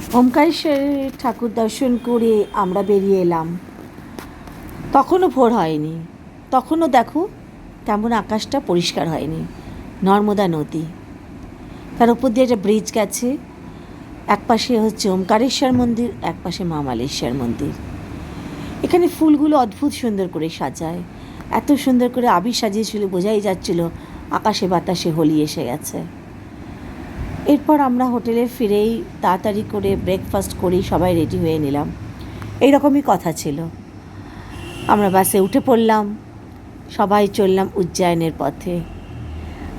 ওমকারেশ্বরের ঠাকুর দর্শন করে আমরা বেরিয়ে এলাম। তখনও ভোর হয়নি, তখনও দেখো কেমন আকাশটা পরিষ্কার হয়নি। নর্মদা নদী, তার উপর দিয়ে একটা ব্রিজ গেছে। এক পাশে হচ্ছে ওমকারেশ্বর মন্দির, এক পাশে মা মালেশ্বর মন্দির। এখানে ফুলগুলো অদ্ভুত সুন্দর করে সাজায়, এত সুন্দর করে আবির সাজিয়েছিল, বোঝাই যাচ্ছিল আকাশে বাতাসে হোলি এসে গেছে। এরপর আমরা হোটেলে ফিরেই তাড়াতাড়ি করে ব্রেকফাস্ট করেই সবাই রেডি হয়ে নিলাম। এইরকমই কথা ছিল। আমরা বাসে উঠে পড়লাম, সবাই চললাম উজ্জয়নের পথে।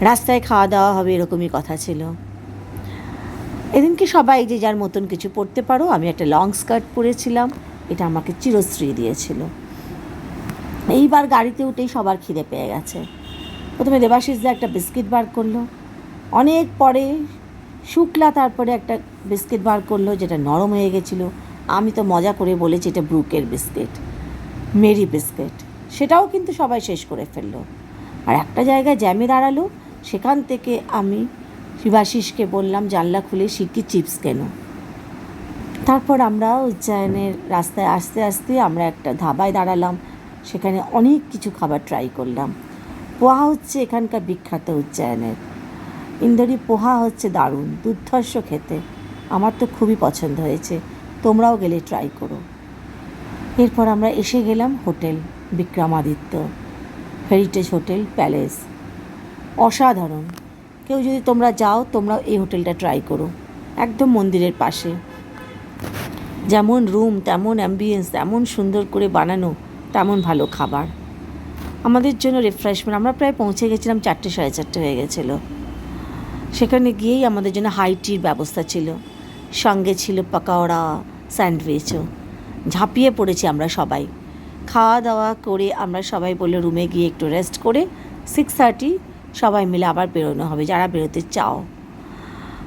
রাস্তায় খাওয়া দাওয়া হবে এরকমই কথা ছিল। এদিনকে সবাই যে যার মতন কিছু পরতে পারো। আমি একটা লং স্কার্ট পরেছিলাম, এটা আমাকে চিরশ্রী দিয়েছিল। এইবার গাড়িতে উঠেই সবার খিদে পেয়ে গেছে। প্রথমে দেবাশিসদা একটা বিস্কিট বার করলো, অনেক পরে শুক্লা তারপরে একটা বিস্কিট বার করলো যেটা নরম হয়ে গেছিলো। আমি তো মজা করে বলেছি এটা ব্রুকের বিস্কিট, মেরি বিস্কিট। সেটাও কিন্তু সবাই শেষ করে ফেললো। আর একটা জায়গায় জ্যামে দাঁড়ালো, সেখান থেকে আমি শিবাশিসকে বললাম জানলা খুলে সিকি চিপস কেন। তারপর আমরা উজ্জয়নের রাস্তায় আস্তে আস্তে আমরা একটা ধাবায় দাঁড়ালাম। সেখানে অনেক কিছু খাবার ট্রাই করলাম। পোহা হচ্ছে এখানকার বিখ্যাত উজ্জয়নের। ইন্দোরি পোহা হচ্ছে দারুণ, দুর্ধর্ষ খেতে। আমার তো খুবই পছন্দ হয়েছে, তোমরাও গেলে ট্রাই করো। এরপর আমরা এসে গেলাম hotel Vikramaditya, heritage hotel palace. অসাধারণ। কেউ যদি তোমরা যাও, তোমরাও এই হোটেলটা ট্রাই করো। একদম মন্দিরের পাশে, যেমন রুম তেমন অ্যাম্বিয়েন্স, তেমন সুন্দর করে বানানো, তেমন ভালো খাবার। আমাদের জন্য রিফ্রেশমেন্ট, আমরা প্রায় পৌঁছে গেছিলাম 4টে সাড়ে 4টে হয়ে গেছিলো। সেখানে গিয়েই আমাদের জন্য হাই টির ব্যবস্থা ছিল, সঙ্গে ছিল পাকোড়া, স্যান্ডউইচও। ঝাঁপিয়ে পড়েছি আমরা সবাই। খাওয়া দাওয়া করে আমরা সবাই বললো রুমে গিয়ে একটু রেস্ট করে 6:30 সবাই মিলে আবার বেরোনো হবে, যারা বেরোতে চাও।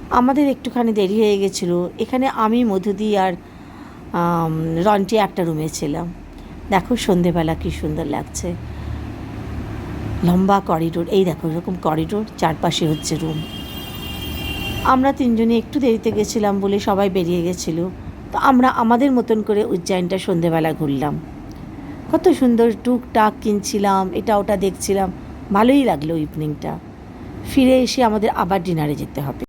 আমাদের একটুখানি দেরি হয়ে গেছিলো। এখানে আমি, মধুদি আর রন্টি একটা রুমে ছিলাম। দেখো সন্ধেবেলা কী সুন্দর লাগছে, লম্বা করিডোর। এই দেখো এরকম করিডোর, চারপাশে হচ্ছে রুম। আমরা তিনজনে একটু দেরিতে গেছিলাম বলে সবাই বেরিয়ে গেছিলো। তো আমরা আমাদের মতন করে উজ্জয়নটা সন্ধেবেলা ঘুরলাম। কত সুন্দর টুকটাক কিনছিলাম, এটা ওটা দেখছিলাম। ভালোই লাগলো ইভিনিংটা। ফিরে এসে আমাদের আবার ডিনারে যেতে হবে।